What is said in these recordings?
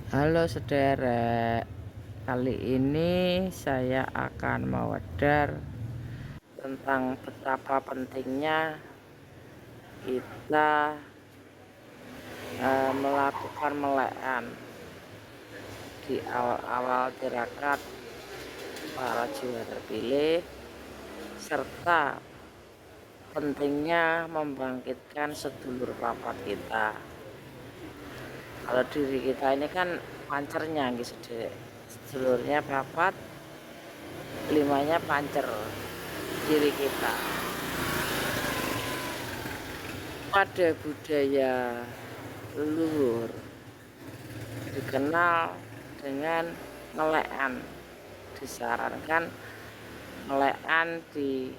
Halo saudara, kali ini saya akan mewedar tentang betapa pentingnya kita melakukan melekan di awal-awal tirakat para jiwa terpilih, serta pentingnya membangkitkan sedulur papat kita. Kalau diri kita ini kan pancernya gitu, sedulurnya papat, limanya pancer diri kita. Pada budaya leluhur dikenal dengan melekan, disarankan melekan di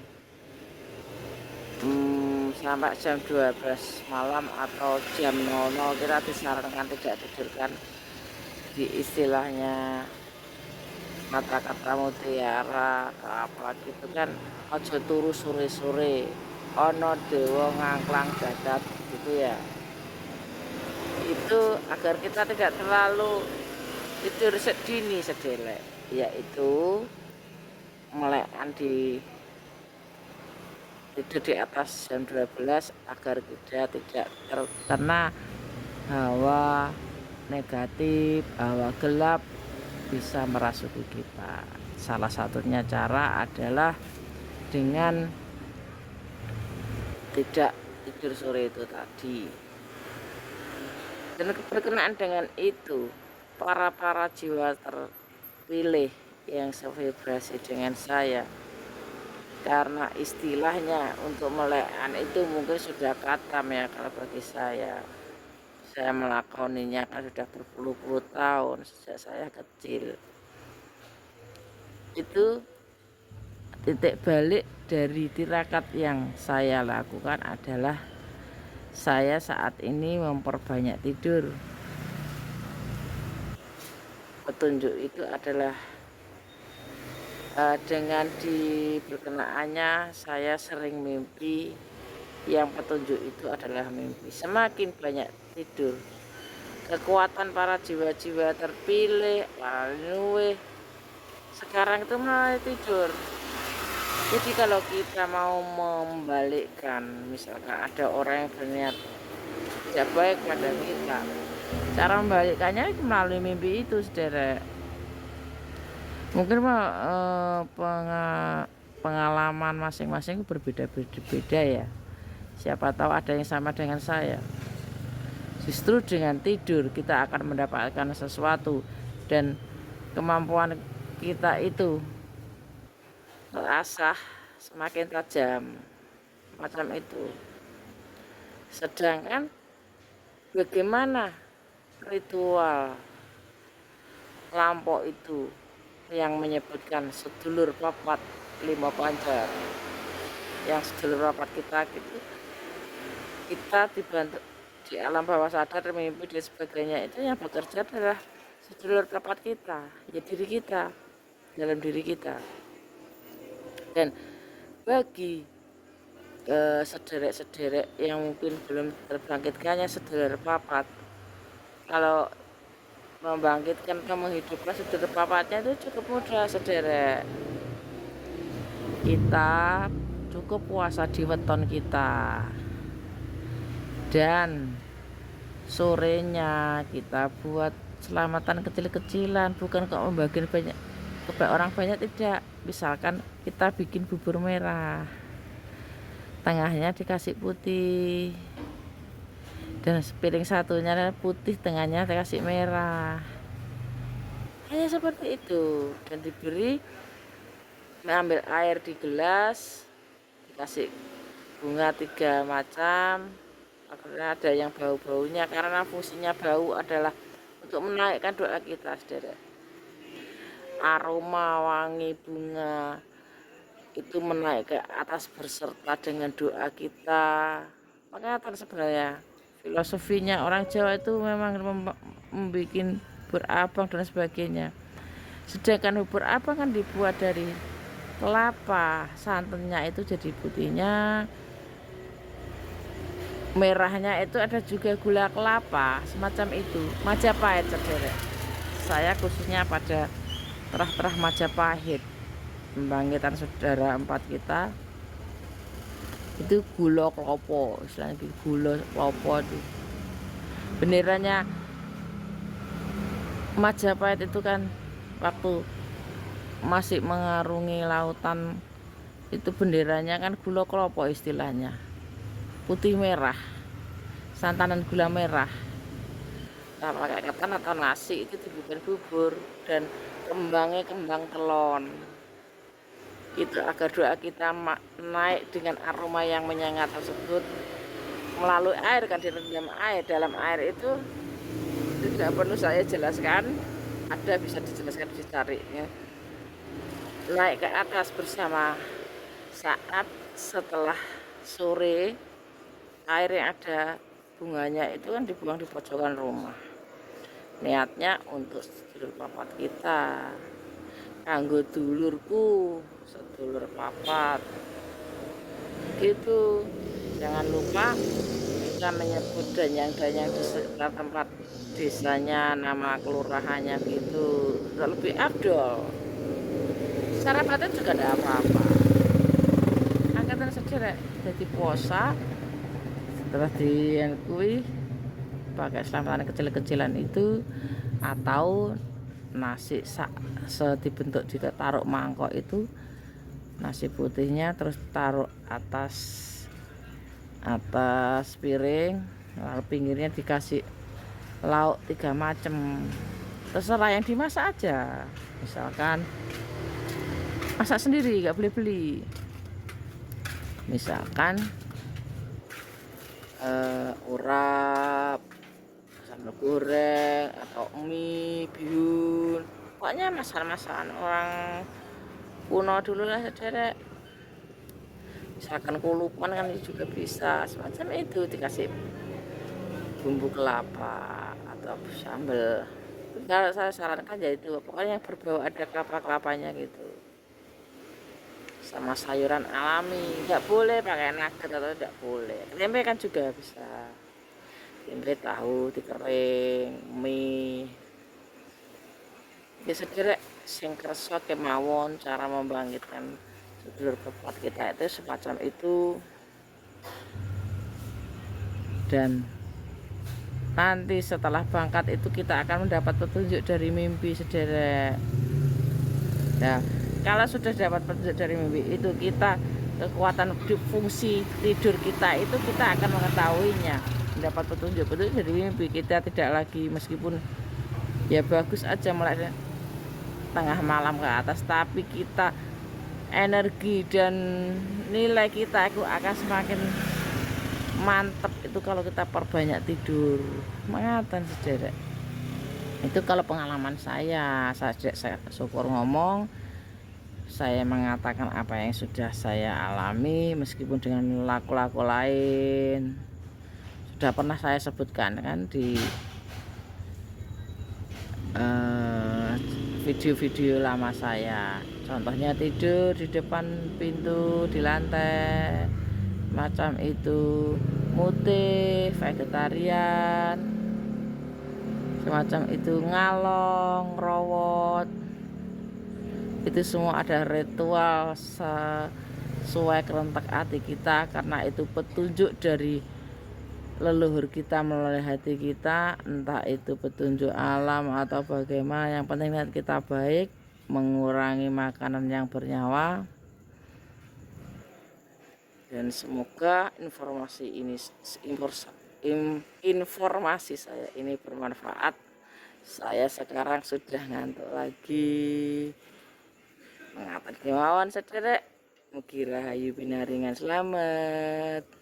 sampai jam 12 malam atau jam 00 kita disarankan tidak tidurkan. Di istilahnya kata-kata mutiara atau apa gitu kan, ojo turu sore-sore ono dewa ngangklang dadat gitu ya. Itu agar kita tidak terlalu tidur sedini sedelek, yaitu melekan tidur di atas jam 12 agar kita tidak terkena hawa negatif, hawa gelap bisa merasuki kita. Salah satunya cara adalah dengan tidak tidur sore itu tadi. Dan berkenaan dengan itu, para jiwa terpilih yang sevibrasi dengan saya, karena istilahnya untuk melekan itu mungkin sudah katam ya. Kalau bagi saya melakoninya kan sudah berpuluh-puluh tahun sejak saya kecil. Itu titik balik dari tirakat yang saya lakukan adalah saya saat ini memperbanyak tidur. Petunjuk itu adalah dengan berkenaannya saya sering mimpi yang petunjuk itu adalah mimpi. Semakin banyak tidur, kekuatan para jiwa-jiwa terpilih, para leluhur sekarang itu mulai tidur. Jadi kalau kita mau membalikkan, misalkan ada orang yang berniat tidak baik pada kita, cara membalikkannya melalui mimpi itu, saudara. Mungkin pengalaman masing-masing berbeda-beda ya. Siapa tahu ada yang sama dengan saya. Justru dengan tidur kita akan mendapatkan sesuatu dan kemampuan kita itu terasah semakin tajam, macam itu. Sedangkan bagaimana ritual lampau itu yang menyebutkan sedulur papat lima pancar, yang sedulur papat kita gitu, kita dibantu di alam bawah sadar, mimpi dan sebagainya, itu yang bekerja adalah sedulur papat kita, ya diri kita, dalam diri kita. Dan bagi sederek-sederek yang mungkin belum terbangkitkannya sedulur papat, kalau membangkitkan menghidupkan sedulur papatnya itu cukup mudah, sederek. Kita cukup puasa di weton kita, dan sorenya kita buat selamatan kecil-kecilan, bukan kok membagikan banyak ke orang banyak, tidak. Misalkan kita bikin bubur merah, tengahnya dikasih putih, dan sepiring satunya putih, tengahnya dikasih merah, hanya seperti itu. Dan diberi, mengambil air di gelas, dikasih bunga 3 macam, karena ada yang bau-baunya, karena fungsinya bau adalah untuk menaikkan doa kita, saudara. Aroma wangi bunga itu menaik ke atas berserta dengan doa kita. Makanya sebenarnya filosofinya orang Jawa itu memang membuat bubur abang dan sebagainya. Sedangkan bubur abang kan dibuat dari kelapa, santannya itu jadi putihnya, merahnya itu ada juga gula kelapa, semacam itu, Majapahit, saudara. saya khususnya pada terah-terah Majapahit, pembangkitan saudara empat kita itu Gulo Klopo, istilahnya gitu, Gulo Klopo itu benderanya Majapahit itu kan waktu masih mengarungi lautan itu benderanya kan Gulo Klopo istilahnya, putih merah, santanan gula merah. Nah, pakai ketan atau nasi itu dibikin bubur dan kembangnya kembang telon. Itu agar doa kita naik dengan aroma yang menyengat tersebut melalui air, kan direndam air. Dalam air itu tidak perlu saya jelaskan, ada bisa dijelaskan dicari ya. Naik ke atas bersama saat setelah sore air yang ada bunganya itu kan dibuang di pojokan rumah. Niatnya untuk sedulur papat kita, kanggo dulurku, sedulur papat gitu. Jangan lupa kita menyebut danyang-danyang di sekitar tempat desanya, nama kelurahannya gitu, lebih afdol. Secara batin juga tidak apa-apa. Angkatan saja jadi puasa setelah diakui pakai selamatan kecil-kecilan itu, atau nasi dibentuk ditaruh mangkok itu, nasi putihnya terus taruh atas piring, lalu pinggirnya dikasih lauk 3 macam, terserah yang dimasak aja. Misalkan masak sendiri, nggak boleh beli. Misalkan urap, sambal goreng, atau mie, bihun, pokoknya masakan-masakan orang kuno dulu lah saudara. Misalkan kulupan kan juga bisa, semacam itu, dikasih bumbu kelapa atau sambal. Kalau saya sarankan ya itu, pokoknya yang berbau ada kelapa-kelapanya gitu, sama sayuran alami. Nggak boleh pakai nugget atau tidak boleh. Tempe kan juga bisa, tempe tahu dikering, mie ya sederek sing kersa kemawon. Cara membangkitkan sedulur papat kita itu semacam itu. Dan nanti setelah bangkat itu kita akan mendapat petunjuk dari mimpi sederek. Nah, kalau sudah dapat petunjuk dari mimpi itu, kita kekuatan fungsi tidur kita itu kita akan mengetahuinya. Mendapat petunjuk dari mimpi, kita tidak lagi, meskipun ya bagus aja mulai tengah malam ke atas, tapi kita energi dan nilai kita itu akan semakin mantap itu kalau kita perbanyak tidur. Mengatakan saudara, itu kalau pengalaman saya syukur ngomong, saya mengatakan apa yang sudah saya alami, meskipun dengan laku-laku lain sudah pernah saya sebutkan kan di video-video lama saya. Contohnya tidur di depan pintu, di lantai, macam itu, mutih, vegetarian, semacam itu, ngalong, rawot, itu semua ada ritual sesuai kerentak hati kita, karena itu petunjuk dari leluhur kita melalui hati kita, entah itu petunjuk alam atau bagaimana. Yang penting niat kita baik, mengurangi makanan yang bernyawa. Dan semoga informasi saya ini bermanfaat. Saya sekarang sudah ngantuk lagi. Mengatakan kemauan sederek, mugi rahayu binaringan, selamat.